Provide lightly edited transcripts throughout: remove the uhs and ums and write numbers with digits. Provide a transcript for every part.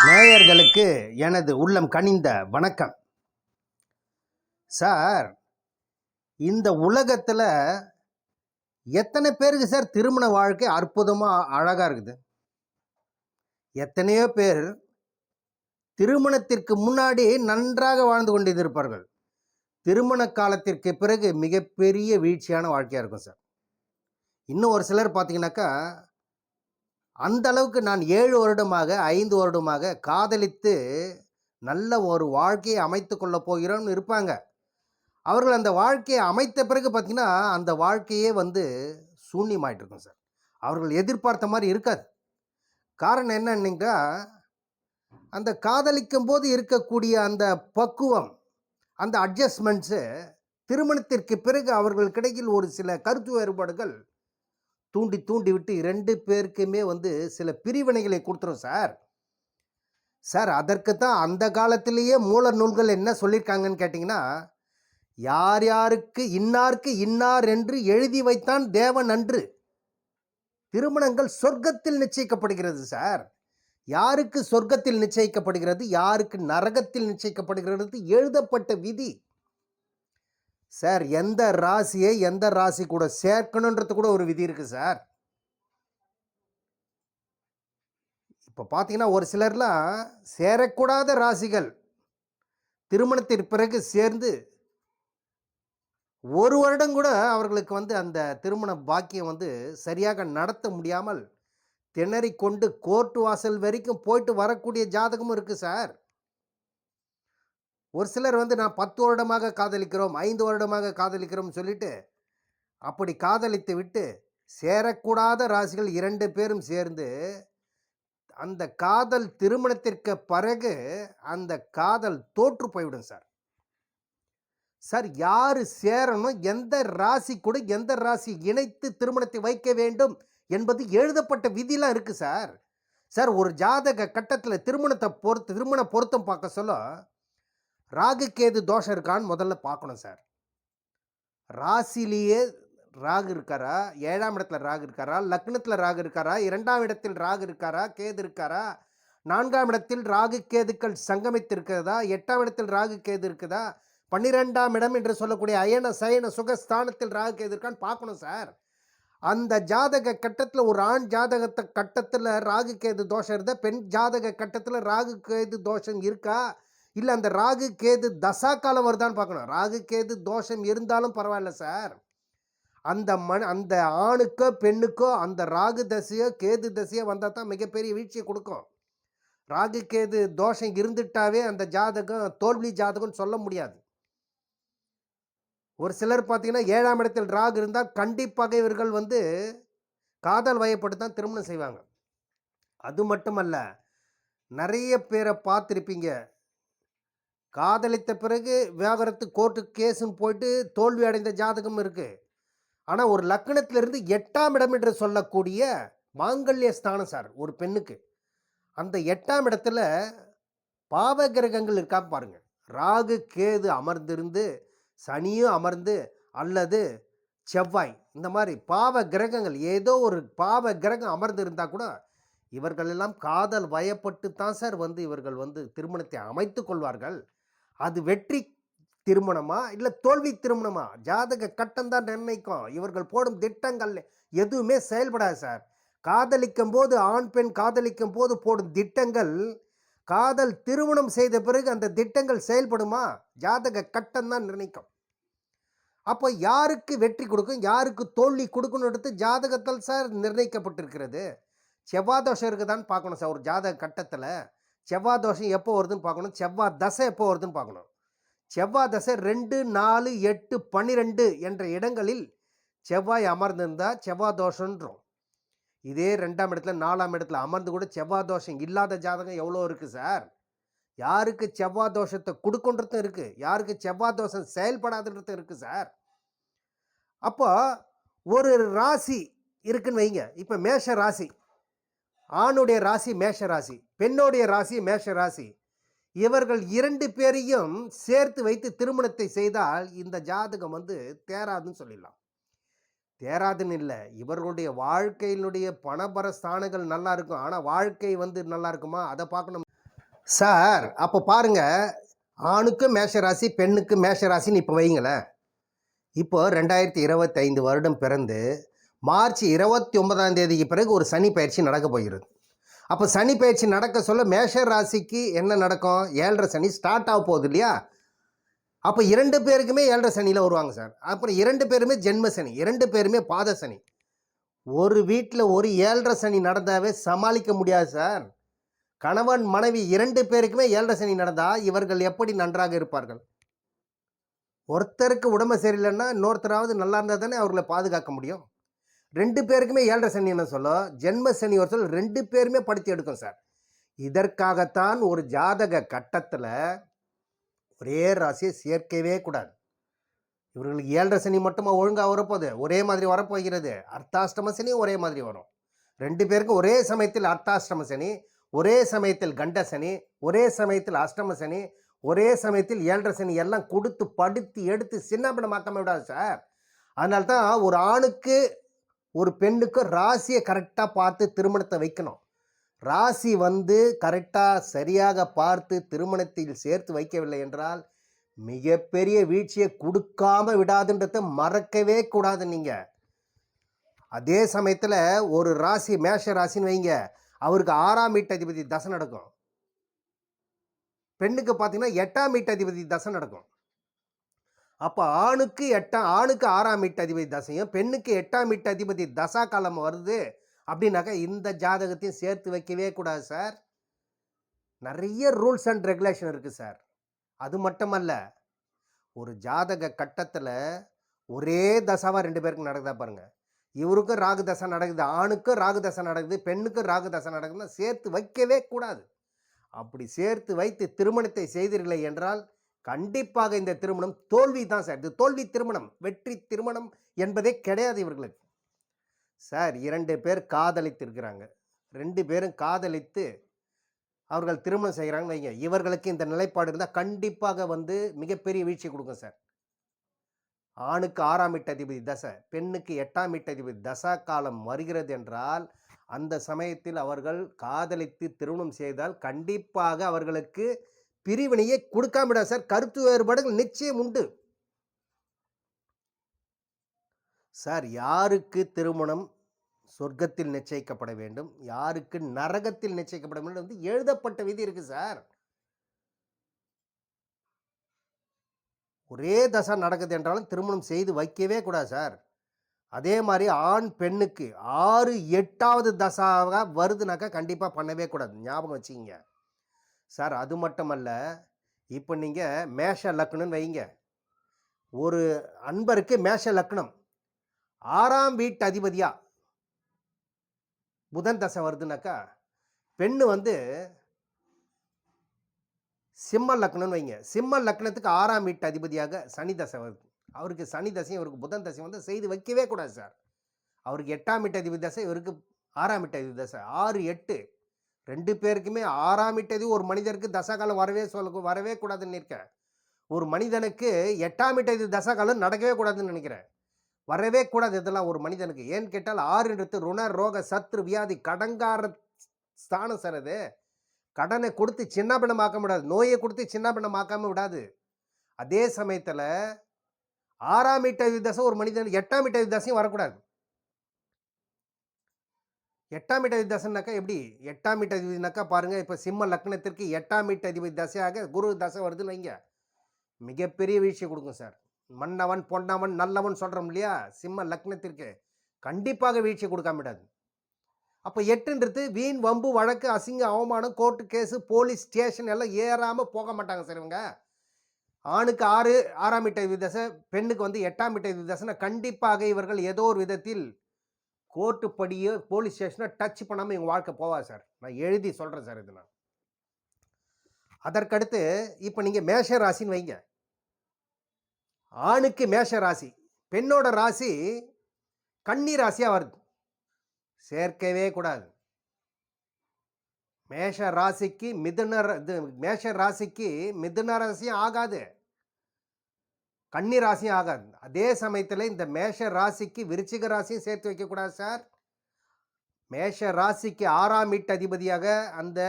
நேயர்களுக்கு எனது உள்ளம் கனிந்த வணக்கம். சார், இந்த உலகத்தில் எத்தனை பேருக்கு சார் திருமண வாழ்க்கை அற்புதமாக அழகாக இருக்குது? எத்தனையோ பேர் திருமணத்திற்கு முன்னாடி நன்றாக வாழ்ந்து கொண்டிருப்பார்கள். திருமண காலத்திற்கு பிறகு மிகப்பெரிய வீழ்ச்சியான வாழ்க்கையாக இருக்கும் சார். இன்னும் ஒரு சிலர் பார்த்தீங்கன்னாக்கா, அந்த அளவுக்கு நான் 7 வருடமாக 5 வருடமாக காதலித்து நல்ல ஒரு வாழ்க்கையை அமைத்து கொள்ளப் போகிறோம்னு இருப்பாங்க. அவர்கள் அந்த வாழ்க்கையை அமைத்த பிறகு பார்த்தீங்கன்னா, அந்த வாழ்க்கையே சூன்யமாயிட்டு இருக்கும் சார். அவர்கள் எதிர்பார்த்த மாதிரி இருக்காது. காரணம் என்னன்னீங்கா, அந்த காதலிக்கும் போது இருக்கக்கூடிய அந்த பக்குவம், அந்த அட்ஜஸ்ட்மெண்ட்ஸு திருமணத்திற்கு பிறகு அவர்களுக்கிடையில் ஒரு சில கருத்து வேறுபாடுகள் தூண்டி தூண்டி விட்டு 2 பேருக்குமே சில பிரிவினைகளை கொடுத்துரும் சார். சார், அதற்கு தான் அந்த காலத்திலேயே மூல நூல்கள் என்ன சொல்லியிருக்காங்கன்னு கேட்டிங்கன்னா, யார் யாருக்கு இன்னாருக்கு இன்னார் என்று எழுதி வைத்தான் தேவன் அன்று. திருமணங்கள் சொர்க்கத்தில் நிச்சயிக்கப்படுகிறது சார். யாருக்கு சொர்க்கத்தில் நிச்சயிக்கப்படுகிறது, யாருக்கு நரகத்தில் நிச்சயிக்கப்படுகிறது எழுதப்பட்ட விதி சார். எந்த ராசியை எந்த ராசி கூட சேர்க்கணுன்றது கூட ஒரு விதி இருக்கு சார். இப்போ பார்த்தீங்கன்னா, ஒரு சிலர்லாம் சேரக்கூடாத ராசிகள் திருமணத்திற்கு பிறகு சேர்ந்து 1 வருடம் கூட அவர்களுக்கு அந்த திருமண பாக்கியம் சரியாக நடத்த முடியாமல் திணறிக்கொண்டு கோர்ட்டு வாசல் வரைக்கும் போயிட்டு வரக்கூடிய ஜாதகமும் இருக்குது சார். ஒரு சிலர் நான் 10 வருடமாக காதலிக்கிறோம், 5 வருடமாக காதலிக்கிறோம் சொல்லிட்டு அப்படி காதலித்து விட்டு சேரக்கூடாத ராசிகள் 2 பேரும் சேர்ந்து அந்த காதல் திருமணத்திற்கு பிறகு அந்த காதல் தோற்று போய்விடும் சார். சார், யார் சேரணும், எந்த ராசி கூட எந்த ராசி இணைத்து திருமணத்தை வைக்க வேண்டும் என்பது எழுதப்பட்ட விதிலாம் இருக்குது சார். சார், ஒரு ஜாதக கட்டத்தில் திருமண பொருத்தம் பார்க்க சொல்ல ராகு கேது தோஷம் இருக்கான்னு முதல்ல பார்க்கணும் சார். ராசிலேயே ராகு இருக்காரா, 7ஆம் இடத்துல ராகு இருக்காரா, லக்னத்தில் ராகு இருக்காரா, 2ஆம் இடத்தில் ராகு இருக்காரா, கேது இருக்காரா, 4ஆம் இடத்தில் ராகு கேதுக்கள் சங்கமித்திருக்கிறதா, 8ஆம் இடத்தில் ராகு கேது இருக்குதா, 12ஆம் இடம் என்று சொல்லக்கூடிய அயன சயன சுகஸ்தானத்தில் ராகு கேது இருக்கான்னு பார்க்கணும் சார். அந்த ஜாதக கட்டத்தில் ஒரு ஆண் ஜாதகத்தை கட்டத்தில் ராகு கேது தோஷம் இருந்தால், பெண் ஜாதக கட்டத்தில் ராகு கேது தோஷம் இருக்கா, இல்லை அந்த ராகு கேது தசா காலம் வருதான்னு பார்க்கணும். ராகு கேது தோஷம் இருந்தாலும் பரவாயில்ல சார். அந்த ஆணுக்கோ பெண்ணுக்கோ அந்த ராகு தசையோ கேது தசையோ வந்தால் தான் மிகப்பெரிய வீழ்ச்சியை கொடுக்கும். ராகு கேது தோஷம் இருந்துட்டாவே அந்த ஜாதகம் தோல்வி ஜாதகம்னு சொல்ல முடியாது. ஒரு சிலர் பார்த்தீங்கன்னா, 7ஆம் இடத்தில் ராகு இருந்தால் கண்டிப்பாக இவர்கள் காதல் வயப்பட்டு தான் திருமணம் செய்வாங்க. அது மட்டுமல்ல, நிறைய பேரை பார்த்துருப்பீங்க, காதலித்த பிறகு விவாகரத்து கோர்ட்டு கேஸுன்னு போயிட்டு தோல்வி அடைந்த ஜாதகம் இருக்குது. ஆனால் ஒரு லக்னத்திலிருந்து 8ஆம் இடம் என்று சொல்லக்கூடிய மாங்கல்ய ஸ்தானம் சார் ஒரு பெண்ணுக்கு. அந்த 8ஆம் இடத்துல பாவ கிரகங்கள் இருக்கா பாருங்க. ராகு கேது அமர்ந்திருந்து, சனியும் அமர்ந்து, அல்லது செவ்வாய், இந்த மாதிரி பாவ கிரகங்கள் ஏதோ ஒரு பாவ கிரகம் அமர்ந்து இருந்தால் கூட இவர்கள் எல்லாம் காதல் வயப்பட்டு தான் சார் இவர்கள் திருமணத்தை அமைத்து கொள்வார்கள். அது வெற்றி திருமணமா இல்லை தோல்வி திருமணமா ஜாதக கட்டம் தான் நிர்ணயிக்கும். இவர்கள் போடும் திட்டங்கள் எதுவுமே செயல்படாது சார். காதலிக்கும் போது ஆண் பெண் காதலிக்கும் போது போடும் திட்டங்கள் காதல் திருமணம் செய்த பிறகு அந்த திட்டங்கள் செயல்படுமா? ஜாதக கட்டம் தான் நிர்ணயிக்கும். அப்போ யாருக்கு வெற்றி கொடுக்கும், யாருக்கு தோல்வி கொடுக்கணுன்றது ஜாதகத்தில் சார் நிர்ணயிக்கப்பட்டிருக்கிறது. செவ்வாய் தோஷம் இருக்குதான்னு பார்க்கணும் சார். ஒரு ஜாதக கட்டத்தில் செவ்வாய் தோஷம் எப்போ வருதுன்னு பார்க்கணும், செவ்வாய் தசை எப்போ வருதுன்னு பார்க்கணும். செவ்வாய் தசை 2, 4, 8, 12 என்ற இடங்களில் செவ்வாய் அமர்ந்திருந்தால் செவ்வாய் தோஷன்றோம். இதே 2ஆம் இடத்துல 4ஆம் இடத்துல அமர்ந்து கூட செவ்வாய் தோஷம் இல்லாத ஜாதகம் எவ்வளோ இருக்குது சார். யாருக்கு செவ்வாய் தோஷத்தை கொடுக்குன்றதும் இருக்குது, யாருக்கு செவ்வாய் தோஷம் செயல்படாதுன்றதும் இருக்குது சார். அப்போ ஒரு ராசி இருக்குன்னு வைங்க. இப்போ மேஷ ராசி, ஆணுடைய ராசி மேஷ ராசி, பெண்ணுடைய ராசி மேஷ ராசி. இவர்கள் 2 பேரையும் சேர்த்து வைத்து திருமணத்தை செய்தால் இந்த ஜாதகம் தேராதுன்னு சொல்லிடலாம். தேராதுன்னு இல்லை, இவர்களுடைய வாழ்க்கையினுடைய பணபர ஸ்தானங்கள் நல்லா இருக்கும். ஆனால் வாழ்க்கை நல்லா இருக்குமா அதை பார்க்கணும். சார் அப்போ பாருங்க, ஆணுக்கு மேஷ ராசி, பெண்ணுக்கு மேஷ ராசின்னு இப்போ வைங்களேன். இப்போ 2025 வருடம் பிறந்து மார்ச் 29ஆம் தேதிக்கு பிறகு ஒரு சனி பயிற்சி நடக்க போகிறது. அப்போ சனி பயிற்சி நடக்க சொல்ல மேஷ ராசிக்கு என்ன நடக்கும்? 7.5 சனி ஸ்டார்ட் ஆக போகுது இல்லையா? அப்போ 2 பேருக்குமே 7.5 சனியில் வருவாங்க சார். அப்புறம் 2 பேருமே ஜென்ம சனி, 2 பேருமே பாத சனி. ஒரு வீட்டில் ஒரு 7.5 சனி நடந்தாவே சமாளிக்க முடியாது சார். கணவன் மனைவி 2 பேருக்குமே 7.5 சனி நடந்தா இவர்கள் எப்படி நன்றாக இருப்பார்கள்? ஒருத்தருக்கு உடம்பு சரியில்லைன்னா இன்னொருத்தராவது நல்லா இருந்தால் தானே அவர்களை பாதுகாக்க முடியும். 2 பேருக்குமே 7.5 சனி என்ன சொல்ல, ஜென்ம சனி ஒரு சொல் 2 பேருமே படுத்தி எடுக்கும் சார். இதற்காகத்தான் ஒரு ஜாதக கட்டத்தில் ஒரே ராசியை சேர்க்கவே கூடாது. இவர்களுக்கு 7.5 சனி மட்டுமா ஒழுங்காக வரப்போகுது? ஒரே மாதிரி வரப்போகிறது. அர்த்தாஷ்டம சனி ஒரே மாதிரி வரும். 2 பேருக்கும் ஒரே சமயத்தில் அர்த்தாஷ்டம சனி, ஒரே சமயத்தில் கண்ட சனி, ஒரே சமயத்தில் அஷ்டம சனி, ஒரே சமயத்தில் 7.5 சனி எல்லாம் கொடுத்து படுத்தி எடுத்து சின்னபின்னமாக்காம விடாது சார். அதனால தான் ஒரு ஆணுக்கு ஒரு பெண்ணுக்கு ராசியை கரெக்டாக பார்த்து திருமணத்தை வைக்கணும். ராசி கரெக்டாக சரியாக பார்த்து திருமணத்தில் சேர்த்து வைக்கவில்லை என்றால் மிகப்பெரிய வீழ்ச்சியை கொடுக்காம விடாதுன்றதை மறக்கவே கூடாது. நீங்கள் அதே சமயத்தில் ஒரு ராசி மேஷ ராசின்னு வைங்க, அவருக்கு 6ஆம் வீட்டதிபதி தசை நடக்கும். பெண்ணுக்கு பார்த்தீங்கன்னா 8ஆம் வீட்டதிபதி தசை நடக்கும். அப்போ ஆணுக்கு 6ஆம் வீட்டதிபதி தசையும் பெண்ணுக்கு 8ஆம் வீட்டதிபதி தசா காலம் வருது அப்படின்னாக்கா இந்த ஜாதகத்தையும் சேர்த்து வைக்கவே கூடாது சார். நிறைய ரூல்ஸ் அண்ட் ரெகுலேஷன் இருக்குது சார். அது மட்டுமல்ல, ஒரு ஜாதக கட்டத்தில் ஒரே தசாவாக 2 பேருக்கு நடக்குதா பாருங்கள். இவருக்கும் ராகு தசை நடக்குது, ஆணுக்கும் ராகு தசை நடக்குது, பெண்ணுக்கும் ராகு தசை நடக்குதுன்னா சேர்த்து வைக்கவே கூடாது. அப்படி சேர்த்து வைத்து திருமணத்தை செய்தீர்களே என்றால் கண்டிப்பாக இந்த திருமணம் தோல்வி தான் சார். இது தோல்வி திருமணம், வெற்றி திருமணம் என்பதே கிடையாது இவர்களுக்கு. சார் 2 பேர் காதலித்திருக்கிறாங்க, 2 பேரும் காதலித்து அவர்கள் திருமணம் செய்கிறாங்கன்னு வைங்க, இவர்களுக்கு இந்த நிலைப்பாடு இருந்தால் கண்டிப்பாக மிகப்பெரிய வீழ்ச்சி கொடுக்கும் சார். ஆணுக்கு 6ஆம் வீட்டதிபதி தசை, பெண்ணுக்கு 8ஆம் வீட்டதிபதி தசா காலம் வருகிறது என்றால் அந்த சமயத்தில் அவர்கள் காதலித்து திருமணம் செய்தால் கண்டிப்பாக அவர்களுக்கு பிரிவினையை கொடுக்காம சார். கருத்து வேறுபாடுகள் நிச்சயம் உண்டு சார். யாருக்கு திருமணம் சொர்க்கத்தில் நிச்சயிக்கப்பட வேண்டும், யாருக்கு நரகத்தில் நிச்சயிக்கப்பட வேண்டும் எழுதப்பட்ட விதி இருக்கு சார். ஒரே தசை நடக்குது என்றாலும் திருமணம் செய்து வைக்கவே கூடாது சார். அதே மாதிரி ஆண் பெண்ணுக்கு 6, 8ஆவது தசாவாக வருதுனாக்கா கண்டிப்பாக பண்ணவே கூடாது, ஞாபகம் வச்சுக்கிங்க சார். அது மட்டுமல்ல, இப்போ நீங்கள் மேஷ லக்னம்னு வைங்க, ஒரு அன்பருக்கு மேஷ லக்னம் 6ஆம் வீட்டு அதிபதியாக புதன் தசை வருதுனாக்கா, பெண்ணு சிம்ம லக்னம்னு வைங்க, சிம்ம லக்னத்துக்கு 6ஆம் வீட்டு அதிபதியாக சனி தசை வருது. அவருக்கு சனி தசையும் இவருக்கு புதன் தசையும் செய்து வைக்கவே கூடாது சார். அவருக்கு 8ஆம் வீட்டு அதிபதி தசை, இவருக்கு 6ஆம் வீட்டு அதிபதி தசை. 6, 8 2 பேருக்குமே 6ஆம் வீட்டு அதிபதி ஒரு மனிதருக்கு தசா காலம் வரவே கூடாதுன்னு இருக்கேன். ஒரு மனிதனுக்கு 8ஆம் வீட்டு அதிபதி தசா காலம் நடக்கவே கூடாதுன்னு நினைக்கிறேன். வரவே கூடாது இதெல்லாம் ஒரு மனிதனுக்கு. ஏன்னு கேட்டால் 6ன்றது ருண ரோக சத்ரு வியாதி கடங்கார ஸ்தானம் சார். அது கடனை கொடுத்து சின்ன பின்னமாக்க விடாது, நோயை கொடுத்து சின்ன பின்னமாக்காம விடாது. அதே சமயத்தில் 6ஆம் வீட்டு தசை ஒரு மனிதனுக்கு 8ஆம் வீட்டு தசையும் வரக்கூடாது. 8ஆம் வீட்டு தசைனாக்கா எப்படி? 8ஆம் வீட்டு அதிபதினாக்கா பாருங்கள், இப்போ சிம்ம லக்னத்திற்கு 8ஆம் வீட்டு அதிபதி தசையாக குரு தசை வருதுன்னு வைங்க, மிகப்பெரிய வீழ்ச்சியை கொடுக்கும் சார். மன்னவன் பொன்னவன் நல்லவன் சொல்கிறோம் இல்லையா, சிம்ம லக்னத்திற்கு கண்டிப்பாக வீழ்ச்சி கொடுக்காம விடாது. அப்போ 8ன்றது வீண் வம்பு வழக்கு அசிங்க அவமானம் கோர்ட்டு கேஸு போலீஸ் ஸ்டேஷன் எல்லாம் ஏறாமல் போக மாட்டாங்க சார் இவங்க. ஆணுக்கு 6ஆம் வீட்டு தசை, பெண்ணுக்கு 8ஆம் வீட்டு தசைனா கண்டிப்பாக இவர்கள் ஏதோ ஒரு விதத்தில் கோர்ட்டு படியோ போலீஸ் ஸ்டேஷனை டச் பண்ணாமல் இவங்க வாழ்க்கை போவாது சார். நான் எழுதி சொல்கிறேன் சார் இது. நான் அதற்கடுத்து இப்போ நீங்கள் மேஷ ராசின்னு வைங்க, ஆணுக்கு மேஷ ராசி, பெண்ணோட ராசி கன்னி ராசியாக வருது, சேர்க்கவே கூடாது. மேஷ ராசிக்கு மேஷ ராசிக்கு மிதுன ராசியும் ஆகாது, கன்னி ராசியும் ஆகாது. அதே சமயத்தில் இந்த மேஷ ராசிக்கு விருச்சிக ராசியும் சேர்த்து வைக்கக்கூடாது சார். மேஷ ராசிக்கு 6ஆம் வீட்டு அதிபதியாக அந்த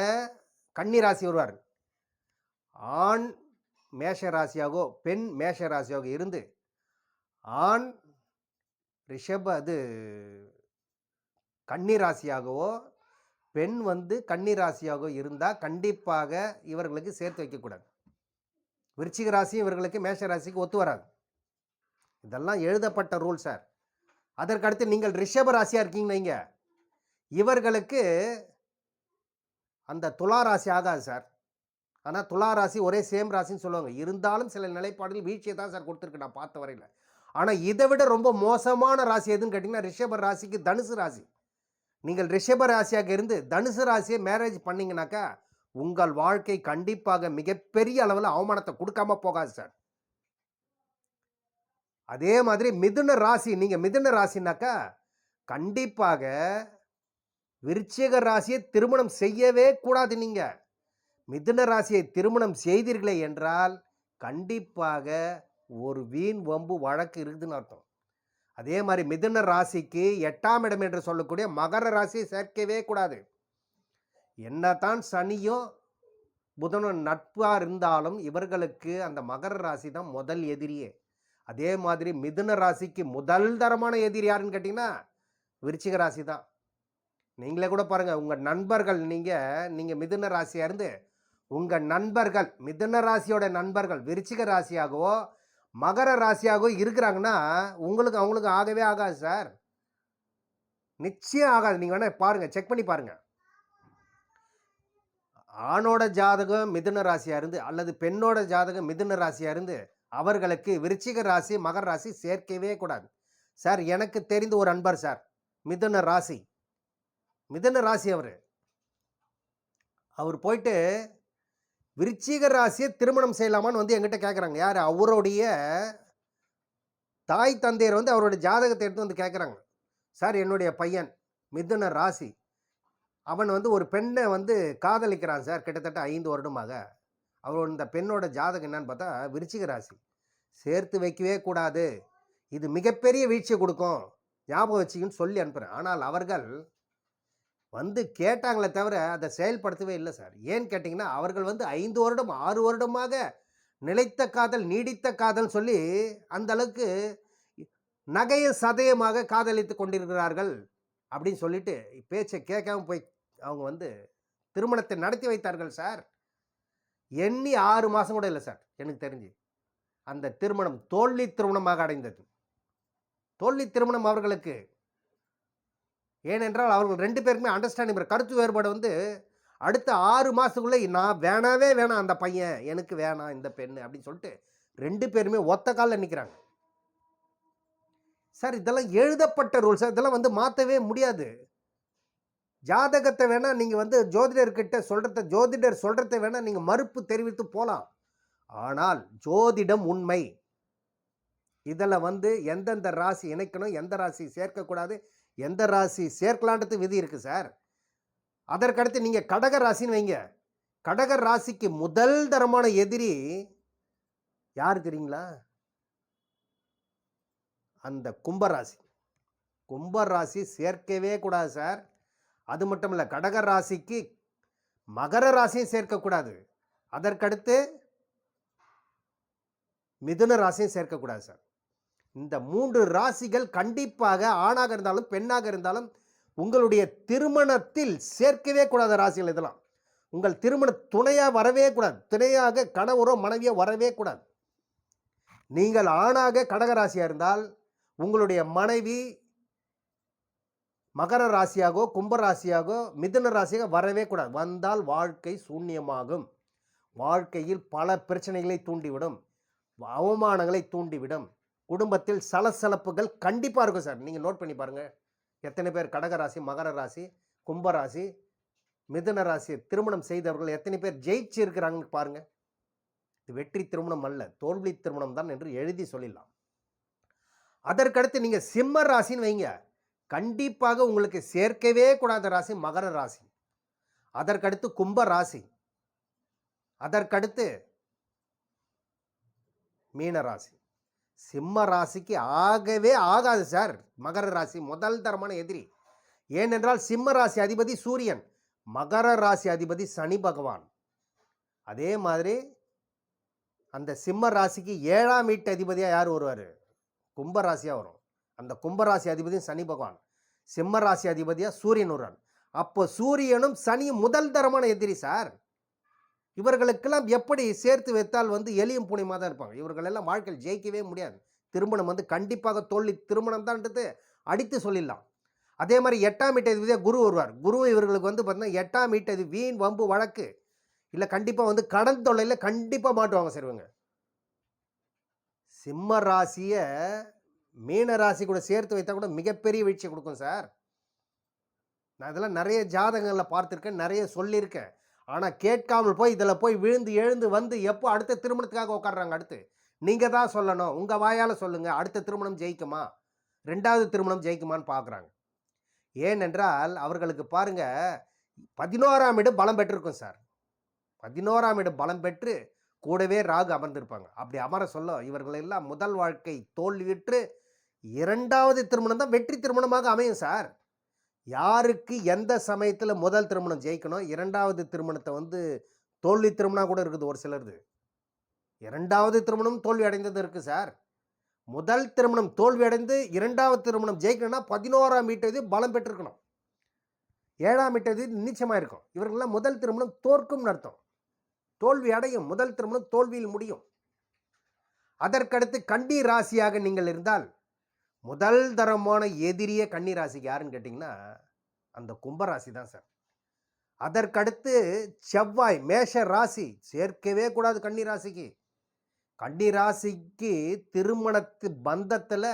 கன்னி ராசி வருவார், ஆண் மேஷ ராசியாகவோ பெண் மேஷ ராசியாக இருந்து ஆண் கன்னி ராசியாகவோ பெண் கன்னி ராசியாகவோ இருந்தால் கண்டிப்பாக இவர்களுக்கு சேர்த்து வைக்கக்கூடாது. விருச்சிக ராசி இவர்களுக்கு மேஷ ராசிக்கு ஒத்து வராது. இதெல்லாம் எழுதப்பட்ட ரூல் சார். அதற்கடுத்து நீங்கள் ரிஷப ராசியாக இருக்கீங்கன்னு வைங்க, இவர்களுக்கு அந்த துலா ராசி ஆகாது சார். ஆனால் துலா ராசி ஒரே சேம் ராசின்னு சொல்லுவாங்க. இருந்தாலும் சில நிலைப்பாடுகள் வீழ்ச்சியை தான் சார் கொடுத்துருக்கு நான் பார்த்த வரையில். ஆனால் இதை விட ரொம்ப மோசமான ராசி எதுன்னு கேட்டிங்கன்னா ரிஷப ராசிக்கு தனுசு ராசி. நீங்கள் ரிஷப ராசியாக இருந்து தனுசு ராசியை மேரேஜ் பண்ணிங்கனாக்கா உங்கள் வாழ்க்கை கண்டிப்பாக மிகப்பெரிய அளவில் அவமானத்தை கொடுக்காம போகாது சார். அதே மாதிரி மிதுன ராசி, நீங்கள் மிதுன ராசினாக்கா கண்டிப்பாக விருச்சிக ராசியை திருமணம் செய்யவே கூடாது. நீங்கள் மிதுன ராசியை திருமணம் செய்தீர்களே என்றால் கண்டிப்பாக ஒரு வீண் வம்பு வழக்கு இருக்குதுன்னு அர்த்தம். அதே மாதிரி மிதுன ராசிக்கு 8ஆம் இடம் என்று சொல்லக்கூடிய மகர ராசியை சேர்க்கவே கூடாது. என்னதான் சனியும் புதனும் நட்பாக இருந்தாலும் இவர்களுக்கு அந்த மகர ராசி தான் முதல் எதிரியே. அதே மாதிரி மிதுன ராசிக்கு முதல் தரமான எதிரி யாருன்னு கேட்டிங்கன்னா விருச்சிக ராசி தான். நீங்களே கூட பாருங்கள், உங்கள் நண்பர்கள் நீங்கள் மிதுன ராசியாக இருந்து உங்கள் நண்பர்கள் மிதுன ராசியோட நண்பர்கள் விருச்சிக ராசியாகவோ மகர ராசியாகவோ இருக்கிறாங்கன்னா அவங்களுக்கு ஆகவே ஆகாது சார். நிச்சயம் ஆகாது. நீங்கள் வேணால் பாருங்கள், செக் பண்ணி பாருங்கள். ஆணோட ஜாதகம் மிதுன ராசியாக இருந்து அல்லது பெண்ணோட ஜாதகம் மிதுன ராசியாக இருந்து அவர்களுக்கு விருச்சிக ராசி மகர ராசி சேர்க்கவே கூடாது சார். எனக்கு தெரிந்த ஒரு அன்பர் சார், மிதுன ராசி அவர் போயிட்டு விருச்சிக ராசியை திருமணம் செய்யலாமான்னு என்கிட்ட கேட்குறாங்க. யார்? அவருடைய தாய் தந்தையர் அவருடைய ஜாதகத்தை எடுத்து கேட்குறாங்க. சார், என்னுடைய பையன் மிதுன ராசி, அவன் ஒரு பெண்ணை காதலிக்கிறான் சார், கிட்டத்தட்ட 5 வருடமாக. அவர் இந்த பெண்ணோட ஜாதகம் என்னன்னு பார்த்தா விருச்சிக ராசி. சேர்த்து வைக்கவே கூடாது, இது மிகப்பெரிய வீழ்ச்சியை கொடுக்கும், ஞாபகம் வச்சுக்கின்னு சொல்லி அனுப்புகிறேன். ஆனால் அவர்கள் கேட்டாங்களே தவிர அதை செயல்படுத்தவே இல்லை சார். ஏன்னு கேட்டிங்கன்னா அவர்கள் 5 வருடம் 6 வருடமாக நிலைத்த காதல் நீடித்த காதல் சொல்லி அந்த அளவுக்கு நகைய சதயமாக காதலித்து கொண்டிருக்கிறார்கள் அப்படின்னு சொல்லிட்டு பேச்சை கேட்காம போய் அவங்க திருமணத்தை நடத்தி வைத்தார்கள் சார். எண்ணி 6 மாதம் கூட இல்லை சார். எனக்கு தெரிஞ்சு அந்த திருமணம் தோல்வி திருமணமாக அடைந்தது. தோல்வி திருமணம் அவர்களுக்கு. ஏனென்றால் அவர்கள் 2 பேருக்குமே அண்டர்ஸ்டாண்டிங், கருத்து வேறுபாடு அடுத்த 6 மாதத்துக்குள்ளே நான் வேணாவே வேணாம், அந்த பையன் எனக்கு வேணாம், இந்த பெண் அப்படின்னு சொல்லிட்டு 2 பேருமே ஒத்த காலில் நிற்கிறாங்க சார். இதெல்லாம் எழுதப்பட்ட ரூல் சார். இதெல்லாம் மாற்றவே முடியாது. ஜாதகத்தை வேணால் நீங்கள் ஜோதிடர்கிட்ட ஜோதிடர் சொல்கிறத வேணால் நீங்கள் மறுப்பு தெரிவித்து போகலாம். ஆனால் ஜோதிடம் உண்மை. இதில் எந்தெந்த ராசி இணைக்கணும், எந்த ராசி சேர்க்கக்கூடாது, எந்த ராசி சேர்க்கலான்றது விதி இருக்குது சார். அதற்கடுத்து நீங்கள் கடக ராசின்னு வைங்க. கடக ராசிக்கு முதல் தரமான எதிரி யார் தெரியுங்களா? அந்த கும்பராசி. கும்பராசி சேர்க்கவே கூடாது சார். அது மட்டும் இல்லை, கடக ராசிக்கு மகர ராசியும் சேர்க்கக்கூடாது. அதற்கடுத்து மிதுன ராசியும் சேர்க்கக்கூடாது சார். இந்த 3 ராசிகள் கண்டிப்பாக ஆணாக இருந்தாலும் பெண்ணாக இருந்தாலும் உங்களுடைய திருமணத்தில் சேர்க்கவே கூடாத ராசிகள். இதெல்லாம் உங்கள் திருமண துணையாக வரவே கூடாது. துணையாக கணவரோ மனைவியோ வரவே கூடாது. நீங்கள் ஆணாக கடகராசியாக இருந்தால் உங்களுடைய மனைவி மகர ராசியாகோ கும்பராசியாகோ மிதுன ராசியாக வரவே கூடாது. வந்தால் வாழ்க்கை சூன்யமாகும். வாழ்க்கையில் பல பிரச்சனைகளை தூண்டிவிடும், அவமானங்களை தூண்டிவிடும். குடும்பத்தில் சலசலப்புகள் கண்டிப்பாக இருக்கும் சார். நீங்கள் நோட் பண்ணி பாருங்கள். எத்தனை பேர் கடகராசி மகர ராசி கும்பராசி மிதுன ராசி திருமணம் செய்தவர்கள் எத்தனை பேர் ஜெயிச்சு இருக்கிறாங்கன்னு பாருங்கள். இது வெற்றி திருமணம் அல்ல, தோல்வி திருமணம் தான் என்று எழுதி சொல்லிடலாம். அதற்கடுத்து நீங்கள் சிம்ம ராசின்னு வைங்க. கண்டிப்பாக உங்களுக்கு சேர்க்கவே கூடாத ராசி மகர ராசி. அதற்கடுத்து கும்ப ராசி. அதற்கடுத்து மீன ராசி. சிம்ம ராசிக்கு ஆகவே ஆகாது சார். மகர ராசி முதல் தரமான எதிரி. ஏனென்றால் சிம்ம ராசி அதிபதி சூரியன், மகர ராசி அதிபதி சனி பகவான். அதே மாதிரி அந்த சிம்ம ராசிக்கு 7ஆம் வீட்டு அதிபதியா யார் வருவாரு? கும்ப ராசியா வரும். அந்த கும்ப ராசி அதிபதி சனி பகவான். சிம்ம ராசி அதிபதியா சூரியன் வருவார். அப்போ சூரியனும் சனியும் முதல் தரமான எதிரி சார். இவர்களுக்கெல்லாம் எப்படி சேர்த்து வைத்தால் வந்து எலியும் பூனையுமா தான் இருப்பாங்க. இவர்கள் எல்லாம் வாழ்க்கையில் ஜெயிக்கவே முடியாது. திருமணம் வந்து கண்டிப்பாக தோல்வி திருமணம் தான்ன்றது அடித்து சொல்லிடலாம். அதே மாதிரி 8ஆம் வீட்டு அதிபதியா குரு வருவார். குரு இவர்களுக்கு வந்து பார்த்தீங்கன்னா 8ஆம் வீட்டு அதிபதி வீண் வம்பு வழக்கு இல்லை கண்டிப்பாக வந்து கடன் தொல்லையில் கண்டிப்பாக மாட்டுவாங்க சார் இவங்க. சிம்ம ராசியை மீன ராசி கூட சேர்த்து வைத்தா கூட மிகப்பெரிய வீழ்ச்சி கொடுக்கும் சார். நான் இதெல்லாம் நிறைய ஜாதகங்களில் பார்த்துருக்கேன், நிறைய சொல்லியிருக்கேன். ஆனால் கேட்காமல் போய் இதில் போய் விழுந்து எழுந்து வந்து எப்போ அடுத்த திருமணத்துக்காக உட்காடுறாங்க. அடுத்து நீங்கள் தான் சொல்லணும், உங்கள் வாயால் சொல்லுங்கள், அடுத்த திருமணம் ஜெயிக்குமா, 2வது திருமணம் ஜெயிக்குமான்னு பார்க்குறாங்க. ஏனென்றால் அவர்களுக்கு பாருங்கள் 11ஆம் இடம் பலம் பெற்றிருக்கும் சார். 11ஆம் இடம் பலம் பெற்று கூடவே ராகு அமர்ந்திருப்பாங்க. அப்படி அமர சொல்ல இவர்களெல்லாம் முதல் வாழ்க்கை தோல்வியுற்று 2வது திருமணம் தான் வெற்றி திருமணமாக அமையும் சார். யாருக்கு எந்த சமயத்தில் முதல் திருமணம் ஜெயிக்கணும், 2வது திருமணத்தை வந்து தோல்வி திருமணம் கூட இருக்குது ஒரு சிலருது. 2வது திருமணம் தோல்வி அடைந்தது இருக்குது சார். முதல் திருமணம் தோல்வி அடைந்து 2வது திருமணம் ஜெயிக்கணும்னா 11ஆம் வீட்டு பலம் பெற்றிருக்கணும். 7ஆம் வீட்டு நிச்சயமாக இருக்கும். இவர்களெல்லாம் முதல் திருமணம் தோற்கும் அர்த்தம். தோல்வி அடையும். முதல் திருமணம் தோல்வியில் முடியும். அதற்கடுத்து கன்னி ராசியாக நீங்கள் இருந்தால் முதல் தரமான எதிரியே கன்னி ராசிக்கு யாருன்னு கேட்டிங்கன்னா அந்த கும்பராசி தான் சார். அதற்கடுத்து செவ்வாய் மேஷ ராசி சேர்க்கவே கூடாது கன்னி ராசிக்கு. கன்னி ராசிக்கு திருமணத்து பந்தத்தில்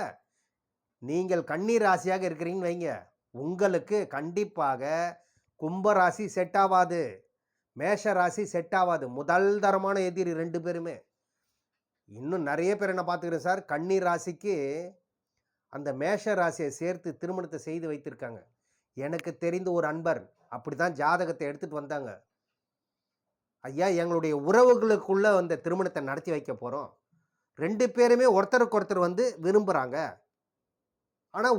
நீங்கள் கன்னி ராசியாக இருக்கிறீங்கன்னு வைங்க, உங்களுக்கு கண்டிப்பாக கும்பராசி செட் ஆகாது, மேஷ ராசி செட் ஆகாது. முதல் தரமான எதிரி 2 பேருமே. இன்னும் நிறைய பேர் என்ன பார்த்துக்கிறேன் சார், கன்னி ராசிக்கு அந்த மேஷ ராசியை சேர்த்து திருமணத்தை செய்து வைத்திருக்காங்க. எனக்கு தெரிந்த ஒரு அன்பர் அப்படி தான் ஜாதகத்தை எடுத்துகிட்டு வந்தாங்க. ஐயா, எங்களுடைய உறவுகளுக்குள்ளே அந்த திருமணத்தை நடத்தி வைக்க போகிறோம். 2 பேருமே ஒருத்தருக்கு ஒருத்தர் வந்து விரும்புகிறாங்க. ஆனால்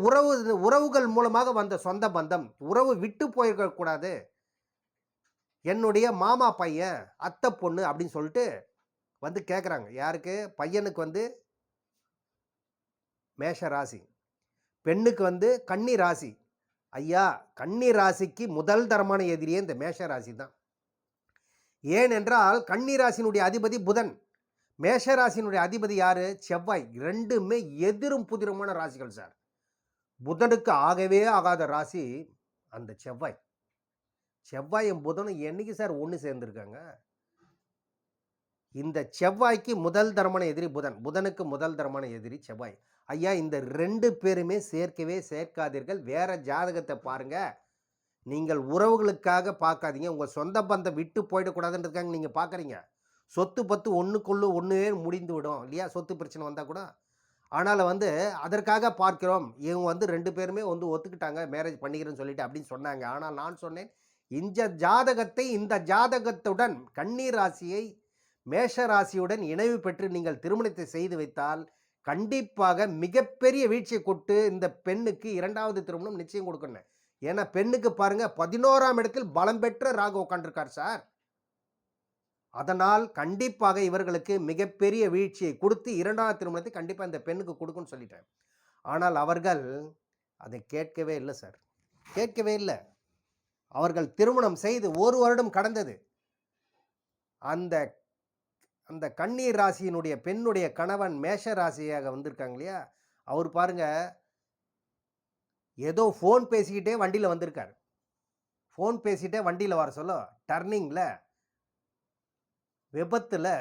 உறவுகள் மூலமாக வந்த சொந்த பந்தம் உறவு விட்டு போயிருக்கக்கூடாது. என்னுடைய மாமா பையன் அத்தை பொண்ணு அப்படின்னு சொல்லிட்டு வந்து கேட்குறாங்க. யாருக்கு? பையனுக்கு வந்து மேஷ ராசி, பெண்ணுக்கு வந்து கன்னி ராசி. ஐயா, கன்னி ராசிக்கு முதல் தரமான எதிரியே இந்த மேஷ ராசி தான். ஏனென்றால் கன்னி ராசியினுடைய அதிபதி புதன், மேஷ ராசியினுடைய அதிபதி யார்? செவ்வாய். 2மே எதிரும் புதிருமான ராசிகள் சார். புதனுக்கு ஆகவே ஆகாத ராசி அந்த செவ்வாய். செவ்வாயும் புதனும் என்னைக்கு சார் ஒன்று சேர்ந்துருக்காங்க? இந்த செவ்வாய்க்கு முதல் தரமான எதிரி புதன், புதனுக்கு முதல் தரமான எதிரி செவ்வாய். ஐயா, இந்த 2 பேருமே சேர்க்கவே சேர்க்காதீர்கள். வேற ஜாதகத்தை பாருங்க. நீங்கள் உறவுகளுக்காக பார்க்காதீங்க. உங்கள் சொந்த பந்தம் விட்டு போயிடக்கூடாதுன்றதுக்காக நீங்கள் பார்க்குறீங்க. சொத்து பத்து ஒன்றுக்குள்ளே ஒன்றுவே முடிந்து விடும் இல்லையா, சொத்து பிரச்சனை வந்தால் கூட. ஆனால் வந்து அதற்காக பார்க்கிறோம். இவங்க வந்து 2 பேருமே வந்து ஒத்துக்கிட்டாங்க, மேரேஜ் பண்ணிக்கிறேன்னு சொல்லிட்டு அப்படின்னு சொன்னாங்க. ஆனால் நான் சொன்னேன், இந்த ஜாதகத்துடன் கன்னி ராசியை மேஷ ராசியுடன் இணைவு பெற்று நீங்கள் திருமணத்தை செய்து வைத்தால் கண்டிப்பாக மிகப்பெரிய வீழ்ச்சியை கொட்டு இந்த பெண்ணுக்கு 2வது திருமணம் நிச்சயம் கொடுக்கணும். ஏன்னா பெண்ணுக்கு பாருங்க 11ஆம் இடத்தில் பலம் பெற்ற ராகு உட்காண்டிருக்கார் சார். அதனால் கண்டிப்பாக இவர்களுக்கு மிகப்பெரிய வீழ்ச்சியை கொடுத்து 2வது திருமணத்தை கண்டிப்பாக இந்த பெண்ணுக்கு கொடுக்குன்னு சொல்லிட்டேன். ஆனால் அவர்கள் அதை கேட்கவே இல்லை சார், கேட்கவே இல்லை. அவர்கள் திருமணம் செய்து 1 வருடம் கடந்தது. அந்த அந்த கன்னி ராசியினுடைய பெண்ணுடைய கணவன் மேஷ ராசியாக வந்திருக்காங்க இல்லையா, அவர் பாருங்க ஏதோ ஃபோன் பேசிக்கிட்டே வண்டியில் வந்திருக்கார். ஃபோன் பேசிக்கிட்டே வண்டியில் வர சொல்ல டர்னிங்கில் விபத்தில்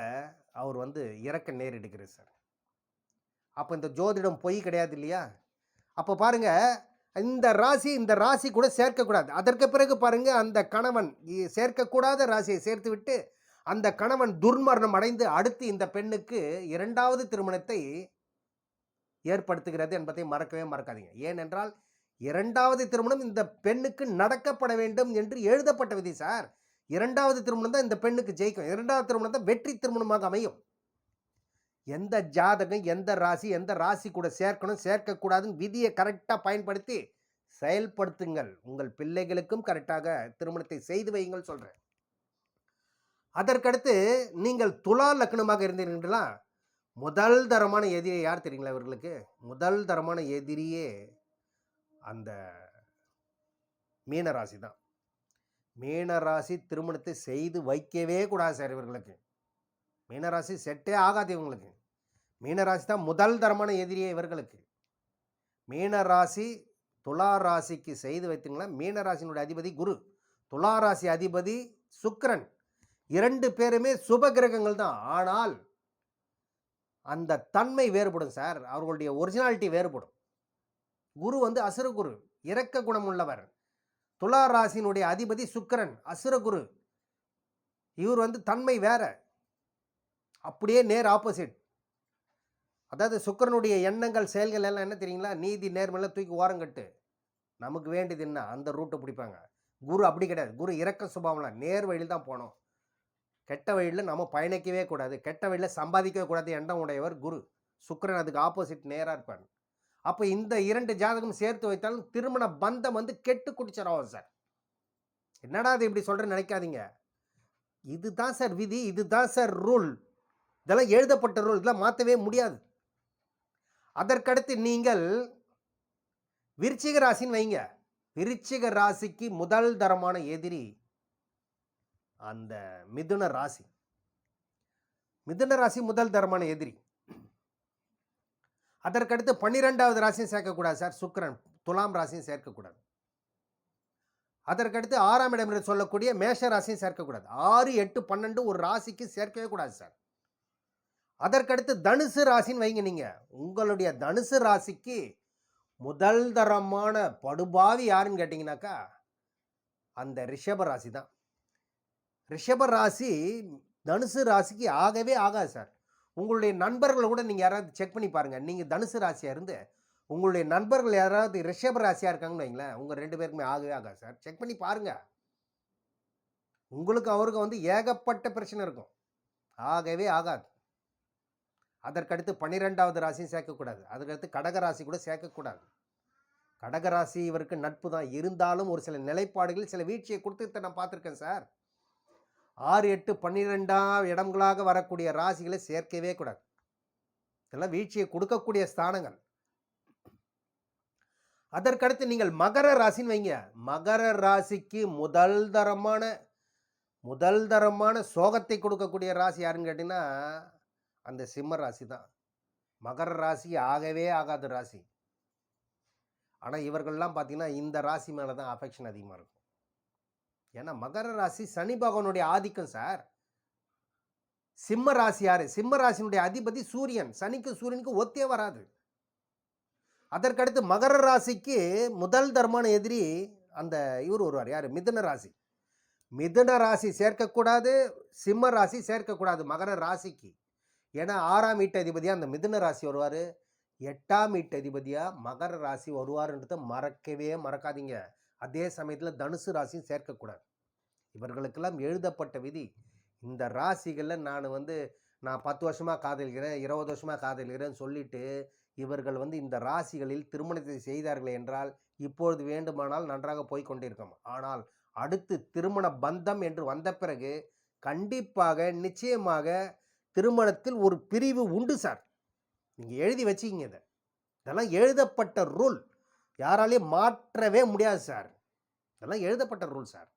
அவர் வந்து இறக்க நேரிடுகிறார் சார். அப்போ இந்த ஜோதிடம் பொய் கிடையாது இல்லையா. அப்போ பாருங்க, இந்த ராசி கூட சேர்க்கக்கூடாது. அதற்கு பிறகு பாருங்க, அந்த கணவன் சேர்க்கக்கூடாத ராசியை சேர்த்து விட்டு அந்த கணவன் துர்மரணம் அடைந்து அடுத்து இந்த பெண்ணுக்கு 2வது திருமணத்தை ஏற்படுத்துகிறது என்பதை மறக்கவே மறக்காதீங்க. ஏனென்றால் 2வது திருமணம் இந்த பெண்ணுக்கு நடக்கப்பட வேண்டும் என்று எழுதப்பட்ட விதி சார். 2வது திருமணம் தான் இந்த பெண்ணுக்கு ஜெயிக்கும். 2வது திருமணம் தான் வெற்றி திருமணமாக அமையும். எந்த ஜாதகம் எந்த ராசி கூட சேர்க்கணும் சேர்க்கக்கூடாதுன்னு விதியை கரெக்டாக பயன்படுத்தி செயல்படுத்துங்கள். உங்கள் பிள்ளைகளுக்கும் கரெக்டாக திருமணத்தை செய்து வையுங்கள் சொல்கிறேன். அதற்கடுத்து நீங்கள் துலா லக்னமாக இருந்தீர்களா, முதல் தரமான எதிரி யார் தெரியுங்களா இவர்களுக்கு? முதல் தரமான எதிரியே அந்த மீன ராசி தான். மீன ராசி திருமணத்தை செய்து வைக்கவே கூடாது சார் இவர்களுக்கு. மீன ராசி செட்டே ஆகாது இவங்களுக்கு. மீன ராசி தான் முதல் தரமான எதிரியே இவர்களுக்கு. மீன ராசி துலா ராசிக்கு செய்து வைத்தீங்களா, மீன ராசியினுடைய அதிபதி குரு, துலா ராசி அதிபதி சுக்கிரன். 2 பேருமே சுப கிரகங்கள் தான். ஆனால் அந்த தன்மை வேறுபடும் சார். அவர்களுடைய ஒரிஜினாலிட்டி வேறுபடும். குரு வந்து அசுர குரு, இரக்க குணம் உள்ளவர். துலா ராசியினுடைய அதிபதி சுக்கிரன், அசுர குரு. இவர் வந்து தன்மை வேற, அப்படியே நேர் ஆப்போசிட். அதாவது சுக்கிரனுடைய எண்ணங்கள் செயல்கள் எல்லாம் என்ன தெரியுங்களா, நீதி நேர்மையெல்லாம் தூக்கி ஓரங்கட்டு, நமக்கு வேண்டியது என்ன அந்த ரூட்டை பிடிப்பாங்க. குரு அப்படி கிடையாது. குரு இரக்க சுபாவம்லாம், நேர் வழியில் தான் போனோம். கெட்ட வழியில் நம்ம பயணிக்கவே கூடாது, கெட்ட வழியில் சம்பாதிக்கவே கூடாது எண்ணம் உடையவர் குரு. சுக்கிரன் அதுக்கு ஆப்போசிட் நேராக இருப்பார். அப்போ இந்த 2 ஜாதகம் சேர்த்து வைத்தாலும் திருமண பந்தம் வந்து கெட்டு குடிச்சிடும் சார். என்னடா அது இப்படி சொல்கிறேன்னு நினைக்காதீங்க. இதுதான் சார் விதி, இதுதான் சார் ரூல். இதெல்லாம் எழுதப்பட்ட ரூல், இதெல்லாம் மாற்றவே முடியாது. அதற்கடுத்து நீங்கள் விருச்சிக ராசின்னு வைங்க. விருச்சிக ராசிக்கு முதல் தரமான எதிரி அந்த மிதுன ராசி. மிதுன ராசி முதல் தரமான எதிரி. அதற்கடுத்து 12வது ராசியும் சேர்க்கக்கூடாது சார், சுக்கிரன். துலாம் ராசியும் சேர்க்கக்கூடாது. அதற்கடுத்து 6ஆம் இடம் என்று சொல்லக்கூடிய மேஷ ராசியும் சேர்க்கக்கூடாது. 6, 8, 12 ஒரு ராசிக்கு சேர்க்கவே கூடாது சார். அதற்கடுத்து தனுசு ராசின்னு வைங்க. நீங்கள் உங்களுடைய தனுசு ராசிக்கு முதல் தரமான படுபாவி யாருன்னு கேட்டிங்கனாக்கா அந்த ரிஷப ராசி தான். ரிஷப ராசி தனுசு ராசிக்கு ஆகவே ஆகாது சார். உங்களுடைய நண்பர்களை கூட நீங்கள் யாராவது செக் பண்ணி பாருங்கள். நீங்கள் தனுசு ராசியாக இருந்து உங்களுடைய நண்பர்கள் யாராவது ரிஷப ராசியாக இருக்காங்கன்னு வைங்களேன், உங்கள் 2 பேருக்குமே ஆகவே ஆகாது சார். செக் பண்ணி பாருங்கள். உங்களுக்கு அவருக்கு வந்து ஏகப்பட்ட பிரச்சனை இருக்கும், ஆகவே ஆகாது. அதற்கடுத்து 12வது ராசியும் சேர்க்கக்கூடாது. அதுக்கடுத்து கடகராசி கூட சேர்க்கக்கூடாது. கடகராசி இவருக்கு நட்பு தான், இருந்தாலும் ஒரு சில நிலைப்பாடுகளில் சில வீழ்ச்சியை கொடுத்து நான் பார்த்துருக்கேன் சார். 6, 8, 12ஆம் இடங்களாக வரக்கூடிய ராசிகளை சேர்க்கவே கூடாது. இதெல்லாம் வீழ்ச்சியை கொடுக்கக்கூடிய ஸ்தானங்கள். அதற்கடுத்து நீங்கள் மகர ராசின்னு வைங்க. மகர ராசிக்கு முதல் தரமான சோகத்தை கொடுக்கக்கூடிய ராசி யாருன்னு கேட்டிங்கன்னா அந்த சிம்ம ராசி தான். மகர ராசி ஆகவே ஆகாத ராசி. ஆனால் இவர்கள்லாம் பார்த்தீங்கன்னா இந்த ராசி மேலே தான் அஃபெக்ஷன் அதிகமாக இருக்கும். ஏன்னா மகர ராசி சனி பகவானுடைய ஆதிக்கம் சார். சிம்ம ராசி யாரு? சிம்ம ராசியினுடைய அதிபதி சூரியன். சனிக்கு சூரியனுக்கு ஒத்தே வராது. அதற்கடுத்து மகர ராசிக்கு முதல் தரமான எதிரி அந்த இவர் வருவார், யார்? மிதுன ராசி. மிதுன ராசி சேர்க்கக்கூடாது, சிம்ம ராசி சேர்க்கக்கூடாது மகர ராசிக்கு. ஏன்னா 6ஆம் வீட்டு அதிபதியாக அந்த மிதுன ராசி வருவார், 8ஆம் வீட்டு அதிபதியாக மகர ராசி வருவார்ன்றதை மறக்கவே மறக்காதீங்க. அதே சமயத்தில் தனுசு ராசியும் சேர்க்கக்கூடாது. இவர்களுக்கெல்லாம் எழுதப்பட்ட விதி. இந்த ராசிகளில் நான் 10 வருஷமாக காதலிக்கிறேன், 20 வருஷமாக காதலிக்கிறேன்னு சொல்லிட்டு இவர்கள் இந்த ராசிகளில் திருமணத்தை செய்தார்கள் என்றால் இப்பொழுது வேண்டுமானால் நன்றாக போய்கொண்டிருக்கும். ஆனால் அடுத்து திருமண பந்தம் என்று வந்த பிறகு கண்டிப்பாக நிச்சயமாக திருமணத்தில் ஒரு பிரிவு உண்டு சார். நீங்கள் எழுதி வச்சுக்கிங்க. இதெல்லாம் எழுதப்பட்ட ரூல், யாராலையும் மாற்றவே முடியாது சார். இதெல்லாம் எழுதப்பட்ட ரூல் சார்.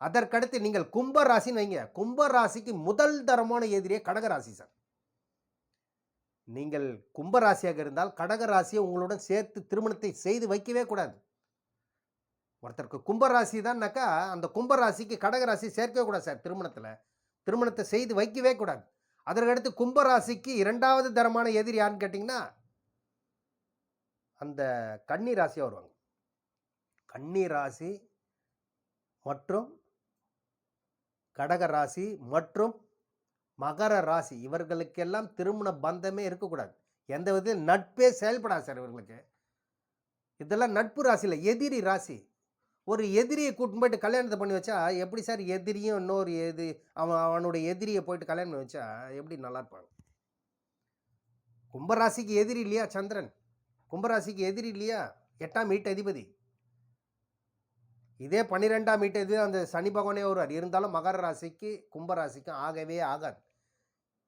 அதற்கடுத்து நீங்கள் கும்ப ராசின்னு வைங்க. கும்ப ராசிக்கு முதல் தரமான எதிரியே கடகராசி சார். நீங்கள் கும்பராசியாக இருந்தால் கடகராசியை உங்களுடன் சேர்த்து திருமணத்தை செய்து வைக்கவே கூடாது. ஒருத்தருக்கு கும்பராசி தான்னாக்கா அந்த கும்பராசிக்கு கடகராசி சேர்க்கவே கூடாது சார். திருமணத்தை செய்து வைக்கவே கூடாது. அதற்கடுத்து கும்பராசிக்கு 2வது தரமான எதிரி யாருன்னு கேட்டிங்கன்னா அந்த கன்னி ராசியாக வருவாங்க. கன்னி ராசி மற்றும் கடகராசி மற்றும் மகர ராசி இவர்களுக்கெல்லாம் திருமண பந்தமே இருக்கக்கூடாது. எந்த விதத்தில் நட்பே செயல்படாது சார் இவர்களுக்கு. இதெல்லாம் நட்பு ராசியில் எதிரி ராசி. ஒரு எதிரியை கூட்டின்னு போயிட்டு கல்யாணத்தை பண்ணி வச்சா எப்படி சார்? எதிரியும் இன்னொரு அவனுடைய எதிரியை போயிட்டு கல்யாணம் பண்ணி வச்சா எப்படி நல்லா இருப்பாங்க? கும்பராசிக்கு எதிரி இல்லையா சந்திரன்? கும்பராசிக்கு எதிரி இல்லையா 8ஆம் வீட்டு அதிபதி? இதே 12ஆம் வீட்டு அந்த சனி பகவானே வருவார். இருந்தாலும் மகர ராசிக்கு கும்ப ராசிக்கும் ஆகவே ஆகாது.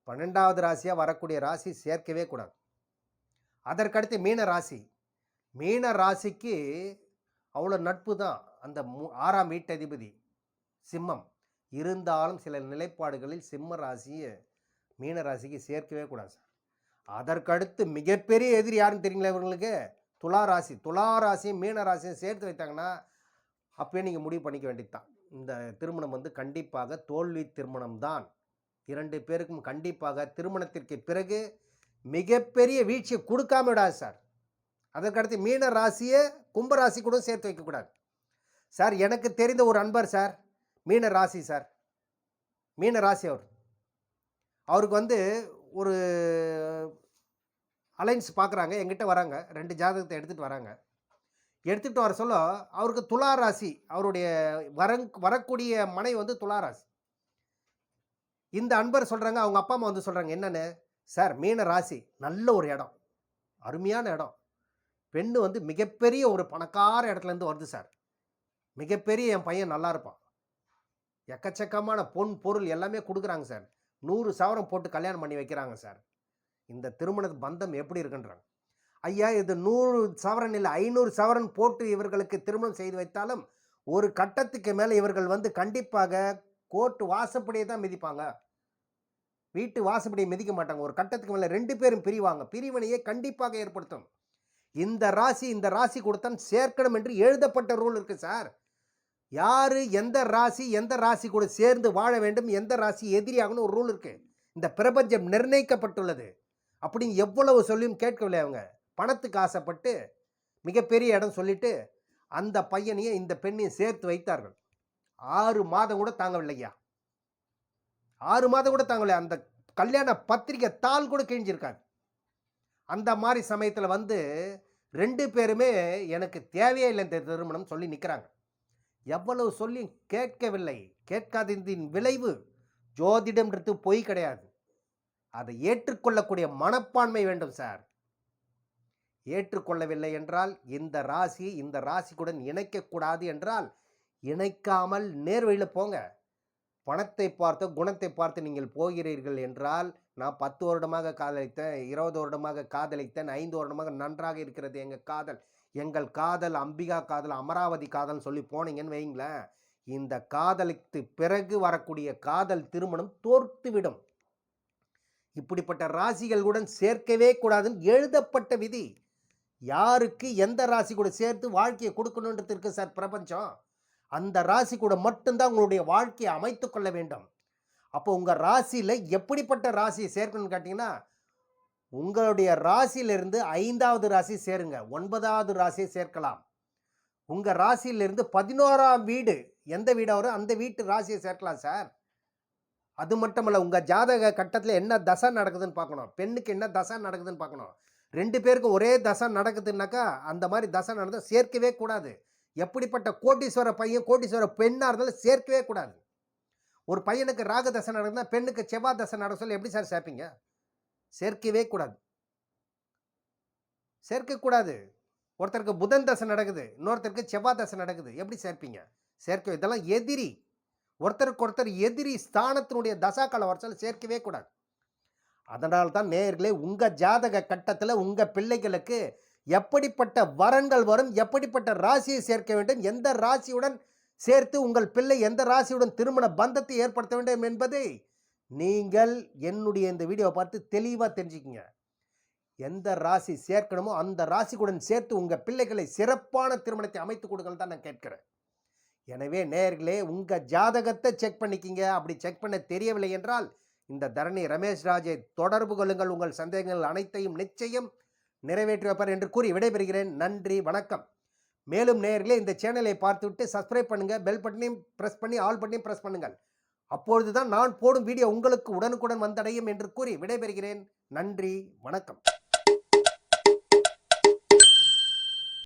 12வது ராசியாக வரக்கூடிய ராசி சேர்க்கவே கூடாது. அதற்கடுத்து மீன ராசி. மீன ராசிக்கு அவ்வளோ நட்பு தான் அந்த 6ஆம் வீட்டதிபதி சிம்மம். இருந்தாலும் சில நிலைப்பாடுகளில் சிம்ம ராசியை மீன ராசிக்கு சேர்க்கவே கூடாது சார். அதற்கடுத்து மிகப்பெரிய எதிரி யாருன்னு தெரியுங்களா இவங்களுக்கு? துலா ராசி. துலா ராசியும் மீன ராசியும் சேர்த்து வைத்தாங்கன்னா அப்பயே நீங்கள் முடிவு பண்ணிக்க வேண்டியது தான். இந்த திருமணம் வந்து கண்டிப்பாக தோல்வி திருமணம் தான். 2 பேருக்கும் கண்டிப்பாக திருமணத்திற்கு பிறகு மிகப்பெரிய வீழ்ச்சியை கொடுக்காம விடாது சார். அதற்கடுத்து மீன ராசியை கும்பராசி கூட சேர்த்து வைக்கக்கூடாது சார். எனக்கு தெரிந்த ஒரு அன்பர் சார், மீன ராசி சார், மீன ராசி அவருக்கு வந்து ஒரு அலைன்ஸ் பார்க்குறாங்க, எங்கிட்ட வராங்க, 2 ஜாதகத்தை எடுத்துகிட்டு வராங்க. எடுத்துகிட்டு வர சொல்ல அவருக்கு துலா ராசி, அவருடைய வரக்கூடிய மனை வந்து துலா ராசி. இந்த அன்பர் சொல்கிறாங்க, அவங்க அப்பா அம்மா வந்து சொல்கிறாங்க என்னென்னு, சார் மீன ராசி நல்ல ஒரு இடம், அருமையான இடம், பெண்ணு வந்து மிகப்பெரிய ஒரு பணக்கார இடத்துலேருந்து வருது சார், மிகப்பெரிய என் பையன் நல்லா இருப்பான், எக்கச்சக்கமான பொன் பொருள் எல்லாமே கொடுக்குறாங்க சார், 100 சவரம் போட்டு கல்யாணம் பண்ணி வைக்கிறாங்க சார். இந்த திருமண பந்தம் எப்படி இருக்குன்றாங்க. ஐயா இது 100 சவரன் இல்லை 500 சவரன் போட்டு இவர்களுக்கு திருமணம் செய்து வைத்தாலும் ஒரு கட்டத்துக்கு மேலே இவர்கள் வந்து கண்டிப்பாக கோர்ட்டு வாசப்படியை தான் மிதிப்பாங்க, வீட்டு வாசப்படியை மிதிக்க மாட்டாங்க. ஒரு கட்டத்துக்கு மேலே 2 பேரும் பிரிவாங்க, பிரிவினையை கண்டிப்பாக ஏற்படுத்தும். இந்த ராசி கொடுத்தான் சேர்க்கணும் என்று எழுதப்பட்ட ரூல் இருக்குது சார். யார் எந்த ராசி கூட சேர்ந்து வாழ வேண்டும், எந்த ராசி எதிரியாகணும் ஒரு ரூல் இருக்குது. இந்த பிரபஞ்சம் நிர்ணயிக்கப்பட்டுள்ளது. அப்படி எவ்வளவு சொல்லியும் கேட்கவில்லை. அவங்க பணத்துக்கு ஆசைப்பட்டு மிகப்பெரிய இடம் சொல்லிட்டு அந்த பையனையும் இந்த பெண்ணையும் சேர்த்து வைத்தார்கள். 6 மாதம் கூட தாங்கவில்லையா, 6 மாதம் கூட தாங்கவில்லை. அந்த கல்யாண பத்திரிகை தாள் கூட கிழிஞ்சிருக்காது. அந்த மாதிரி சமயத்தில் வந்து 2 பேருமே எனக்கு தேவையே இல்லை இந்த திருமணம் சொல்லி நிற்கிறாங்க. எவ்வளவு சொல்லி கேட்கவில்லை. கேட்காததின் விளைவு ஜோதிடம்ன்றது பொய் கிடையாது. அதை ஏற்றுக்கொள்ளக்கூடிய மனப்பான்மை வேண்டும் சார். ஏற்றுக்கொள்ளவில்லை என்றால் இந்த ராசிக்குடன் இணைக்கக்கூடாது என்றால் இணைக்காமல் நேர்வழியில் போங்க. பணத்தை பார்த்து குணத்தை பார்த்து நீங்கள் போகிறீர்கள் என்றால், நான் 10 வருடமாக காதலித்தேன், 20 வருடமாக காதலித்தேன், 5 வருடமாக நன்றாக இருக்கிறது எங்கள் காதல் அம்பிகா காதல், அமராவதி காதல் சொல்லி போனீங்கன்னு வைங்களேன், இந்த காதலித்து பிறகு வரக்கூடிய காதல் திருமணம் தோர்த்துவிடும். இப்படிப்பட்ட ராசிகளுடன் சேர்க்கவே கூடாதுன்னு எழுதப்பட்ட விதி. யாருக்கு எந்த ராசி கூட சேர்த்து வாழ்க்கையை கொடுக்கணுன்றது இருக்கு சார் பிரபஞ்சம். அந்த ராசி கூட மட்டும்தான் உங்களுடைய வாழ்க்கையை அமைத்து கொள்ள வேண்டும். அப்போ உங்கள் ராசியில் எப்படிப்பட்ட ராசியை சேர்க்கணும்னு கேட்டிங்கன்னா, உங்களுடைய ராசியிலிருந்து 5வது ராசி சேருங்க, 9வது ராசியை சேர்க்கலாம். உங்கள் ராசியிலிருந்து 11ஆம் வீடு எந்த வீடாக வரும் அந்த வீட்டு ராசியை சேர்க்கலாம் சார். அது மட்டுமல்ல, உங்கள் ஜாதக கட்டத்தில் என்ன தசை நடக்குதுன்னு பார்க்கணும், பெண்ணுக்கு என்ன தசை நடக்குதுன்னு பார்க்கணும். 2 பேருக்கும் ஒரே தசை நடக்குதுன்னாக்கா அந்த மாதிரி தசை நடந்தால் சேர்க்கவே கூடாது. எப்படிப்பட்ட கோட்டீஸ்வர பையன் கோட்டீஸ்வர பெண்ணாக இருந்தாலும் சேர்க்கவே கூடாது. ஒரு பையனுக்கு ராக தசை நடக்குதுன்னா பெண்ணுக்கு செவ்வாய் தசை நடக்க சொல்லி எப்படி சார் சேர்ப்பீங்க? சேர்க்கவே கூடாது, சேர்க்கக்கூடாது. ஒருத்தருக்கு புதன் தசை நடக்குது, இன்னொருத்தருக்கு செவ்வாய் தசை நடக்குது, எப்படி சேர்ப்பீங்க? சேர்க்க இதெல்லாம் எதிரி, ஒருத்தருக்கு ஒருத்தர் எதிரி ஸ்தானத்தினுடைய தசாக்கால வரச்சாலும் சேர்க்கவே கூடாது. அதனால்தான் நேயர்களே, உங்கள் ஜாதக கட்டத்தில் உங்கள் பிள்ளைகளுக்கு எப்படிப்பட்ட வரன்கள் வரும், எப்படிப்பட்ட ராசியை சேர்க்க வேண்டும், எந்த ராசியுடன் சேர்த்து உங்கள் பிள்ளை எந்த ராசியுடன் திருமண பந்தத்தை ஏற்படுத்த வேண்டும் என்பதை நீங்கள் என்னுடைய இந்த வீடியோவை பார்த்து தெளிவாக தெரிஞ்சுக்கிங்க. எந்த ராசி சேர்க்கணுமோ அந்த ராசிக்குடன் சேர்த்து உங்கள் பிள்ளைகளை சிறப்பான திருமணத்தை அமைத்து கொடுங்கள் தான் நான் கேட்கிறேன். எனவே நேயர்களே, உங்கள் ஜாதகத்தை செக் பண்ணிக்கிங்க. அப்படி செக் பண்ண தெரியவில்லை என்றால் இந்த தரணி ரமேஷ் ராஜை தொடர்பு கொள்ளுங்கள். உங்கள் சந்தேகங்கள் அனைத்தையும் நிச்சயம் நிறைவேற்றி வைப்பார் என்று கூறி விடைபெறுகிறேன். நன்றி, வணக்கம். மேலும் நேயர்களே, இந்த சேனலை பார்த்துவிட்டு சப்ஸ்கிரைப் பண்ணுங்கள், பெல் பட்டனையும் ப்ரெஸ் பண்ணி ஆல் பட்டனையும் ப்ரெஸ் பண்ணுங்கள். அப்பொழுது தான் நான் போடும் வீடியோ உங்களுக்கு உடனுக்குடன் வந்தடையும் என்று கூறி விடைபெறுகிறேன். நன்றி, வணக்கம்.